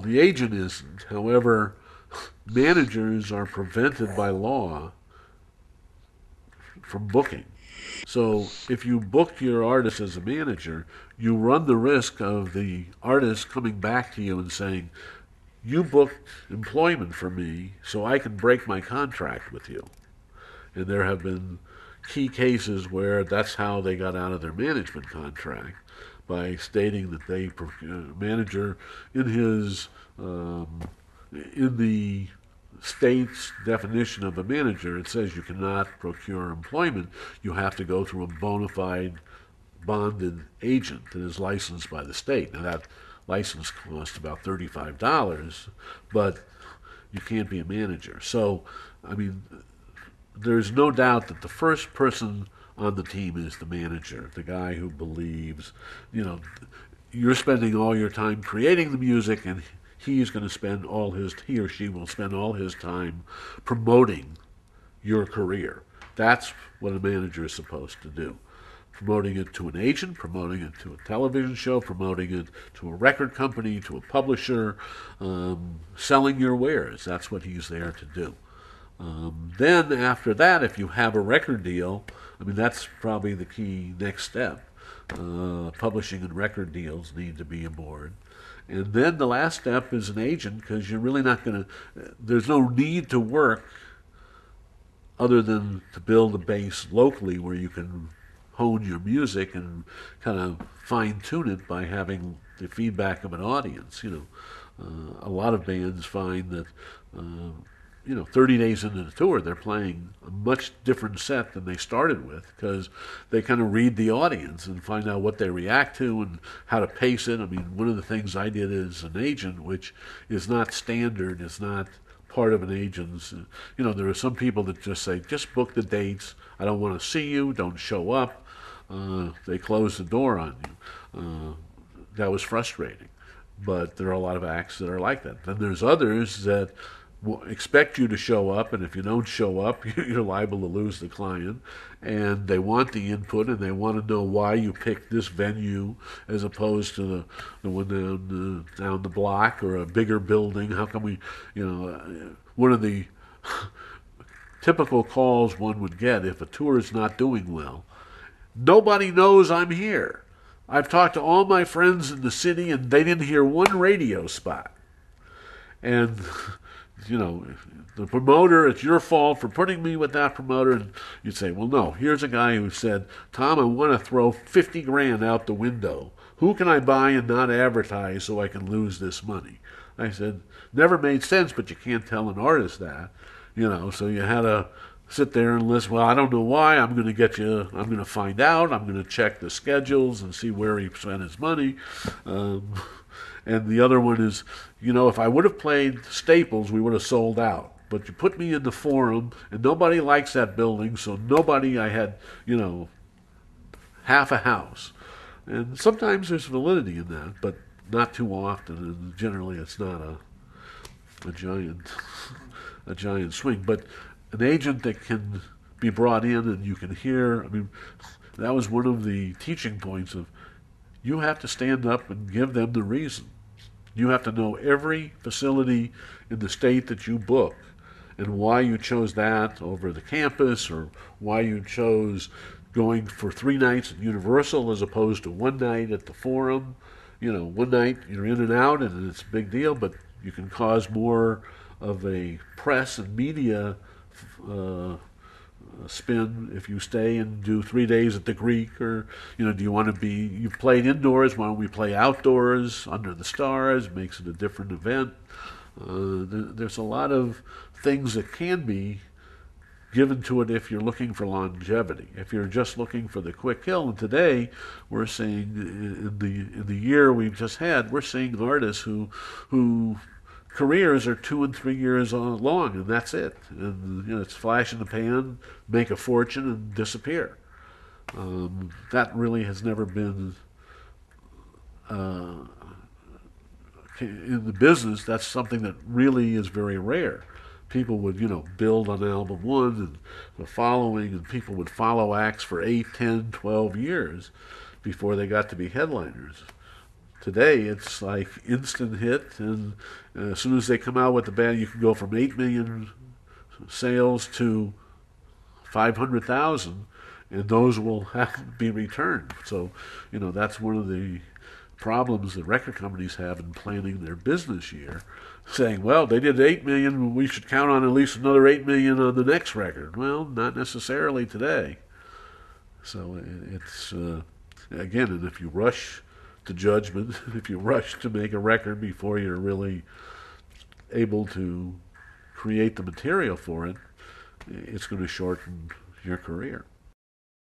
the agent isn't. However, managers are prevented by law from booking. So if you book your artist as a manager, you run the risk of the artist coming back to you and saying, you booked employment for me so I can break my contract with you. And there have been key cases where that's how they got out of their management contract, by stating that they manager in his in the state's definition of a manager, it says you cannot procure employment. You have to go through a bona fide bonded agent that is licensed by the state. Now that license costs about $35, but you can't be a manager. So, I mean, there's no doubt that the first person on the team is the manager, the guy who believes, you're spending all your time creating the music, and he or she will spend all his time promoting your career. That's what a manager is supposed to do. Promoting it to an agent, promoting it to a television show, promoting it to a record company, to a publisher, selling your wares. That's what he's there to do. Then after that, if you have a record deal, I mean, that's probably the key next step. Publishing and record deals need to be aboard. And then the last step is an agent, because you're really not going to, there's no need to work other than to build a base locally where you can hone your music and kind of fine-tune it by having the feedback of an audience. A lot of bands find that 30 days into the tour, they're playing a much different set than they started with, because they kind of read the audience and find out what they react to and how to pace it. I mean, one of the things I did as an agent, which is not standard, is not part of an agent's, there are some people that just say, just book the dates, I don't want to see you, don't show up. They close the door on you. That was frustrating. But there are a lot of acts that are like that. Then there's others that expect you to show up, and if you don't show up, you're liable to lose the client. And they want the input, and they want to know why you picked this venue as opposed to the one down the block or a bigger building. How come we, one of the typical calls one would get if a tour is not doing well: nobody knows I'm here. I've talked to all my friends in the city, and they didn't hear one radio spot. And the promoter, it's your fault for putting me with that promoter. And you'd say, well, no, here's a guy who said, Tom, I want to throw 50 grand out the window. Who can I buy and not advertise so I can lose this money? I said, never made sense, but you can't tell an artist that, so you had to sit there and listen. Well, I don't know why. I'm going to find out. I'm going to check the schedules and see where he spent his money. And the other one is, if I would have played Staples, we would have sold out. But you put me in the Forum, and nobody likes that building, so I had, half a house. And sometimes there's validity in that, but not too often, and generally it's not a giant swing. But an agent that can be brought in and you can hear, I mean, that was one of the teaching points of, you have to stand up and give them the reason. You have to know every facility in the state that you book and why you chose that over the campus, or why you chose going for 3 nights at Universal as opposed to 1 night at the Forum. 1 night you're in and out and it's a big deal, but you can cause more of a press and media spin if you stay and do 3 days at the Greek. Or do you want to you've played indoors, why don't we play outdoors under the stars? It makes it a different event. There's a lot of things that can be given to it if you're looking for longevity. If you're just looking for the quick kill, and today we're seeing in the year we've just had, we're seeing artists who careers are 2 and 3 years long, and that's it. And it's flash in the pan, make a fortune, and disappear. That really has never been in the business. That's something that really is very rare. People would, build on album 1 and the following, and people would follow acts for 8, 10, 12 years before they got to be headliners. Today, it's like instant hit, and as soon as they come out with the band, you can go from 8 million sales to 500,000, and those will have to be returned. So, that's one of the problems that record companies have in planning their business year, saying, well, they did 8 million, we should count on at least another 8 million on the next record. Well, not necessarily today. So it's, again, and if you rush to judgment, if you rush to make a record before you're really able to create the material for it, it's going to shorten your career.